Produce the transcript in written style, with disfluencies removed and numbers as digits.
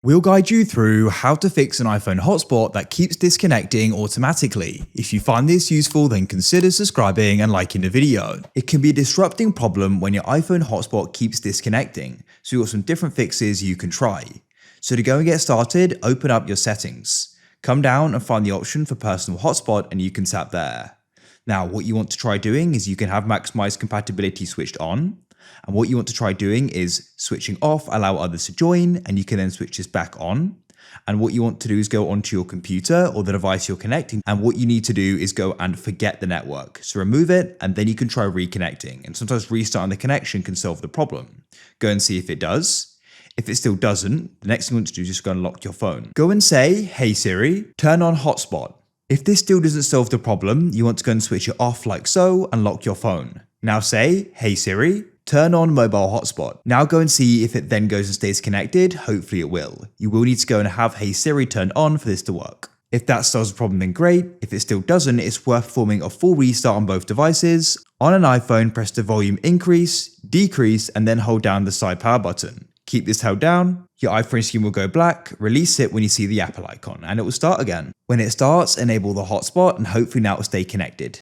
We'll guide you through how to fix an iPhone hotspot that keeps disconnecting automatically. If you find this useful, then consider subscribing and liking the video. It can be a disrupting problem when your iPhone hotspot keeps disconnecting, so we've got some different fixes you can try. So to go and get started, open up your settings. Come down and find the option for personal hotspot and you can tap there. Now what you want to try doing is you can have maximize compatibility switched on. And what you want to try doing is switching off, allow others to join, and you can then switch this back on. And what you want to do is go onto your computer or the device you're connecting. And what you need to do is go and forget the network. So remove it, and then you can try reconnecting. And sometimes restarting the connection can solve the problem. Go and see if it does. If it still doesn't, the next thing you want to do is just go and lock your phone. Go and say, "Hey Siri, turn on hotspot." If this still doesn't solve the problem, you want to go and switch it off like so and lock your phone. Now say, "Hey Siri, turn on mobile hotspot." Now go and see if it then goes and stays connected. Hopefully it will. You will need to go and have "Hey Siri" turned on for this to work. If that solves the problem, then great. If it still doesn't, it's worth performing a full restart on both devices. On an iPhone, press the volume increase, decrease, and then hold down the side power button. Keep this held down, your iPhone screen will go black, release it when you see the Apple icon, and it will start again. When it starts, enable the hotspot and hopefully now it will stay connected.